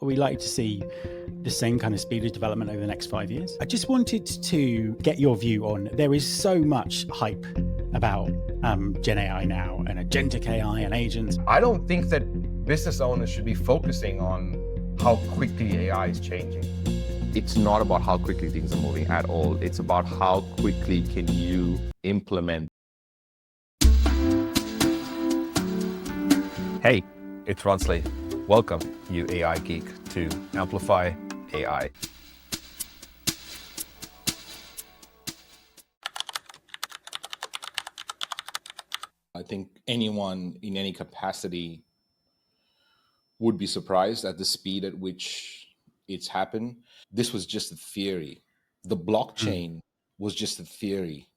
we likely to see the same kind of speed of development over the next 5 years? I just wanted to get your view on, there is so much hype about Gen AI now and agentic AI and agents. I don't think that business owners should be focusing on how quickly AI is changing. It's not about how quickly things are moving at all. It's about how quickly can you implement. Hey, it's Ronsley. Welcome, you AI geek, to Amplify AI. I think anyone in any capacity would be surprised at the speed at which it's happened. This was just a theory. The blockchain was just a theory.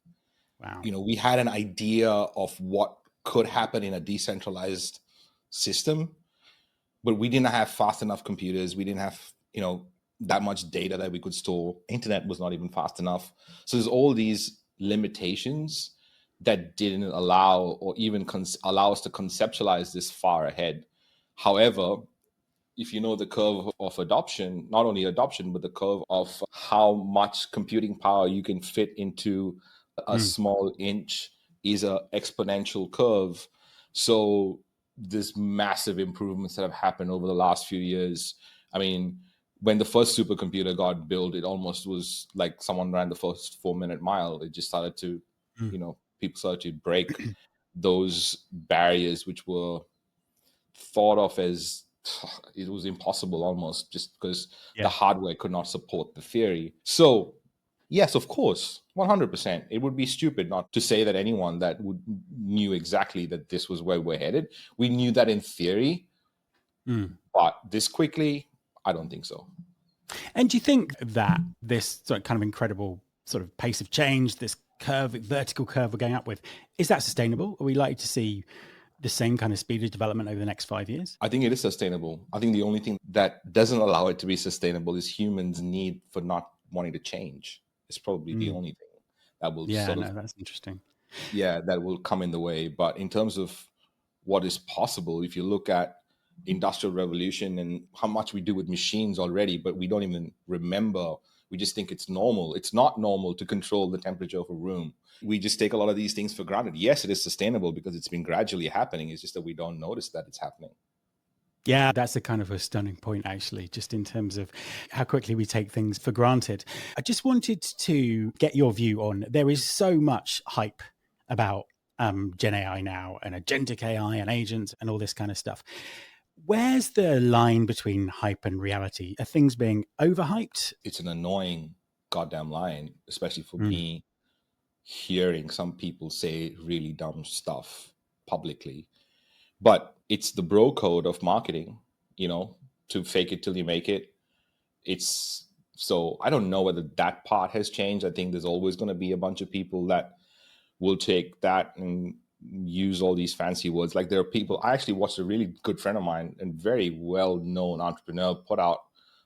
Wow. We had an idea of what could happen in a decentralized system, but we didn't have fast enough computers. We didn't have, that much data that we could store. Internet was not even fast enough. So there's all these limitations that didn't allow or even allow us to conceptualize this far ahead. However, if you know the curve of adoption, not only adoption, but the curve of how much computing power you can fit into a small inch is an exponential curve. So there's massive improvements that have happened over the last few years. I mean, when the first supercomputer got built, it almost was like someone ran the first 4-minute mile. It just started to, people started to break those barriers, which were thought of as it was impossible almost, just because the hardware could not support the theory. So yes, of course, 100%. It would be stupid not to say that anyone that knew exactly that this was where we're headed. We knew that in theory, but this quickly, I don't think so. And do you think that this sort of kind of incredible sort of pace of change, this vertical curve we're going up with, is that sustainable? Are we likely to see the same kind of speed of development over the next 5 years? I think it is sustainable. I think the only thing that doesn't allow it to be sustainable is humans' need for not wanting to change. It's probably the only thing that will that's interesting. Yeah, that will come in the way. But in terms of what is possible, if you look at Industrial Revolution and how much we do with machines already, but we don't even remember. We just think it's normal. It's not normal to control the temperature of a room. We just take a lot of these things for granted. Yes, it is sustainable because it's been gradually happening. It's just that we don't notice that it's happening. Yeah, that's a kind of a stunning point, actually, just in terms of how quickly we take things for granted. I just wanted to get your view on, there is so much hype about Gen AI now and agentic AI and agents and all this kind of stuff. Where's the line between hype and reality? Are things being overhyped? It's an annoying goddamn line, especially for me, hearing some people say really dumb stuff publicly. But it's the bro code of marketing, to fake it till you make it. So I don't know whether that part has changed. I think there's always going to be a bunch of people that will take that and use all these fancy words. Like there are people, I actually watched a really good friend of mine and very well-known entrepreneur put out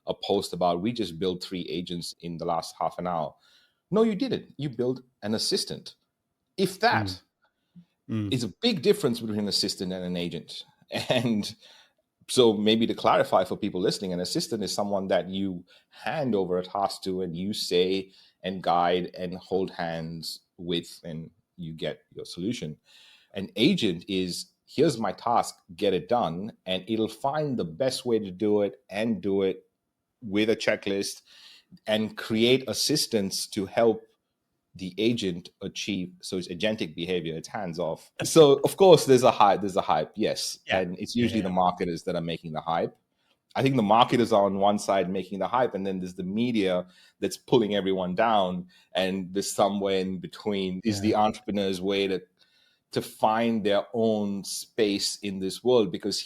a post about, we just built 3 agents in the last half an hour. No, you didn't. You built an assistant. If that is a big difference between an assistant and an agent. And so maybe to clarify for people listening, an assistant is someone that you hand over a task to and you say and guide and hold hands with, and you get your solution. An agent is, here's my task, get it done, and it'll find the best way to do it and do it with a checklist and create assistance to help the agent achieve. So it's agentic behavior, it's hands off. So of course there's a hype, yes. Yeah. And it's usually the marketers that are making the hype. I think the marketers are on one side making the hype, and then there's the media that's pulling everyone down, and there's somewhere in between is the entrepreneur's way to find their own space in this world. Because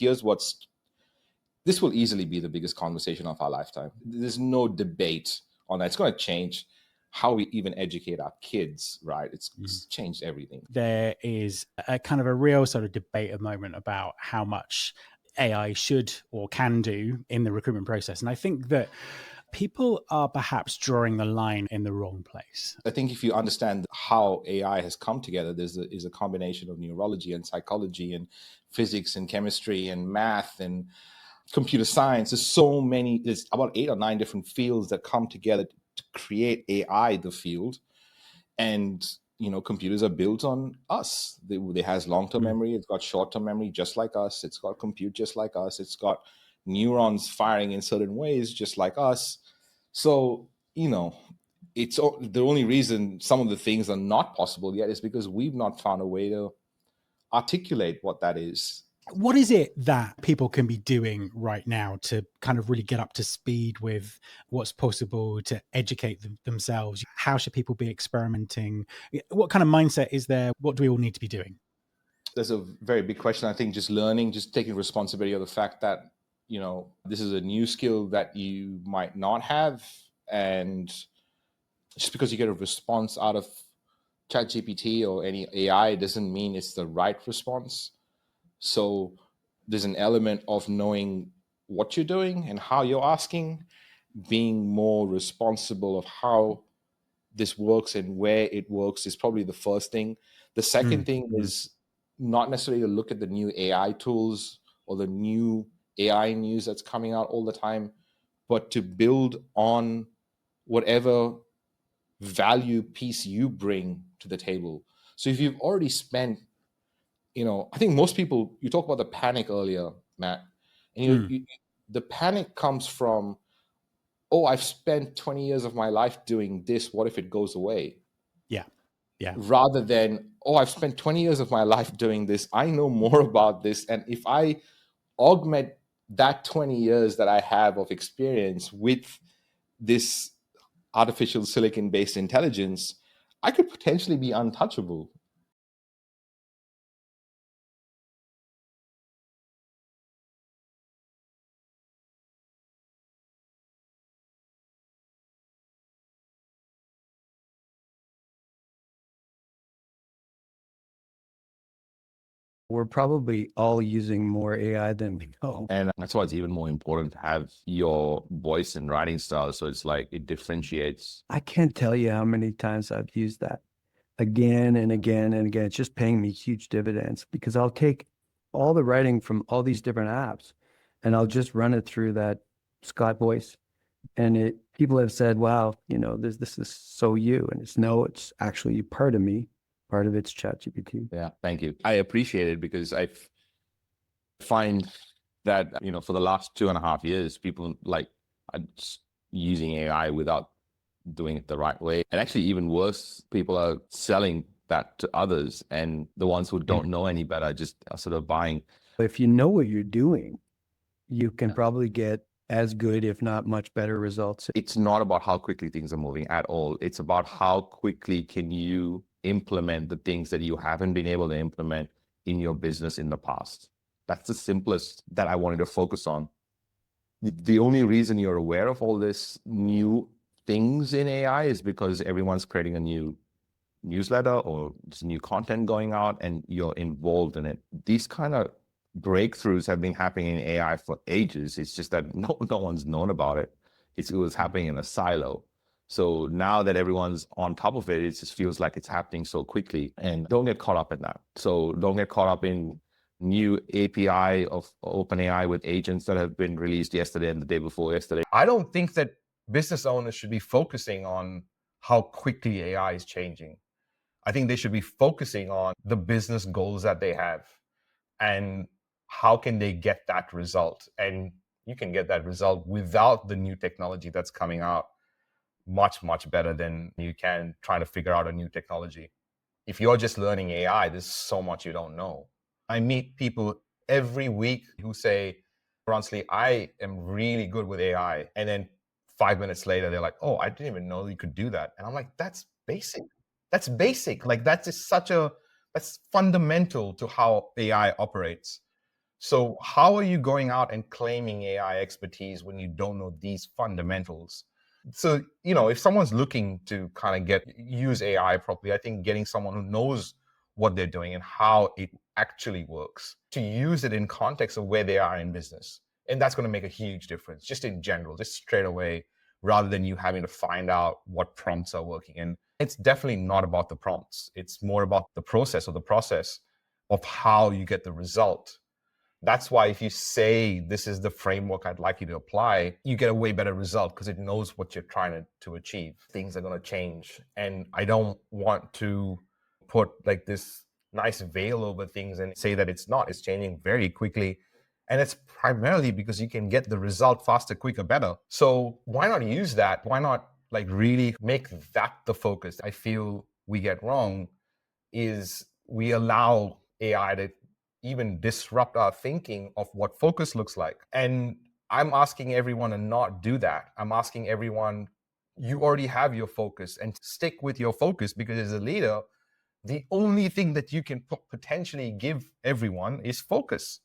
this will easily be the biggest conversation of our lifetime. There's no debate on that. It's going to change how we even educate our kids, right? It's changed everything. There is a kind of a real sort of debate at the moment about how much AI should or can do in the recruitment process. And I think that people are perhaps drawing the line in the wrong place. I think if you understand how AI has come together, there's a combination of neurology and psychology and physics and chemistry and math and computer science. There's about 8 or 9 different fields that come together to create AI, the field. And computers are built on us. It has long-term memory, it's got short-term memory just like us, it's got compute just like us, it's got neurons firing in certain ways just like us. So it's the only reason some of the things are not possible yet is because we've not found a way to articulate what that is. What is it that people can be doing right now to kind of really get up to speed with what's possible, to educate themselves? How should people be experimenting? What kind of mindset is there? What do we all need to be doing? There's a very big question. I think just learning, just taking responsibility of the fact that, this is a new skill that you might not have. And just because you get a response out of ChatGPT or any AI doesn't mean it's the right response. So there's an element of knowing what you're doing and how you're asking, being more responsible of how this works and where it works is probably the first thing. The second thing is not necessarily to look at the new AI tools or the new AI news that's coming out all the time, but to build on whatever value piece you bring to the table. So if you've already spent, I think most people, you talk about the panic earlier, Matt, and the panic comes from, oh, I've spent 20 years of my life doing this. What if it goes away? Yeah. Rather than, oh, I've spent 20 years of my life doing this. I know more about this. And if I augment that 20 years that I have of experience with this artificial silicon-based intelligence, I could potentially be untouchable. We're probably all using more AI than we know. And that's why it's even more important to have your voice and writing style. So it's like it differentiates. I can't tell you how many times I've used that again and again and again. It's just paying me huge dividends because I'll take all the writing from all these different apps and I'll just run it through that Scott voice. And people have said, wow, this is so you. And it's actually part of me. Part of it's ChatGPT. Yeah, thank you. I appreciate it because I find that, for the last 2.5 years, people are just using AI without doing it the right way. And actually, even worse, people are selling that to others. And the ones who don't know any better just are sort of buying. If you know what you're doing, you can probably get as good, if not much better results. It's not about how quickly things are moving at all. It's about how quickly can you implement the things that you haven't been able to implement in your business in the past. That's the simplest that I wanted to focus on. The only reason you're aware of all this new things in AI is because everyone's creating a new newsletter or there's new content going out and you're involved in it. These kind of breakthroughs have been happening in AI for ages. It's just that no one's known about it. It was happening in a silo. So now that everyone's on top of it, it just feels like it's happening so quickly. And don't get caught up in that. So don't get caught up in new API of OpenAI with agents that have been released yesterday and the day before yesterday. I don't think that business owners should be focusing on how quickly AI is changing. I think they should be focusing on the business goals that they have and how can they get that result. And you can get that result without the new technology that's coming out much, much better than you can trying to figure out a new technology. If you're just learning AI, there's so much you don't know. I meet people every week who say, Ronsley, I am really good with AI. And then 5 minutes later, they're like, oh, I didn't even know you could do that. And I'm like, that's basic. That's basic. Like that's fundamental to how AI operates. So how are you going out and claiming AI expertise when you don't know these fundamentals? So, if someone's looking to kind of use AI properly, I think getting someone who knows what they're doing and how it actually works to use it in context of where they are in business. And that's going to make a huge difference just in general, just straight away, rather than you having to find out what prompts are working. And it's definitely not about the prompts. It's more about the process of how you get the result. That's why if you say this is the framework I'd like you to apply, you get a way better result because it knows what you're trying to achieve. Things are going to change. And I don't want to put like this nice veil over things and say that it's not. It's changing very quickly. And it's primarily because you can get the result faster, quicker, better. So why not use that? Why not like really make that the focus? I feel we get wrong is we allow AI to even disrupt our thinking of what focus looks like. And I'm asking everyone to not do that. I'm asking everyone, you already have your focus and stick with your focus, because as a leader, the only thing that you can potentially give everyone is focus,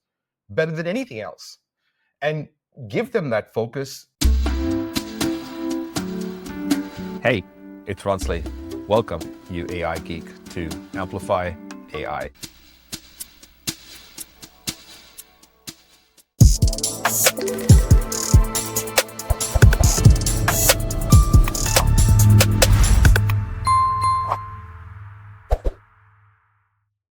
better than anything else. And give them that focus. Hey, it's Ronsley. Welcome, you AI geek, to Amplify AI.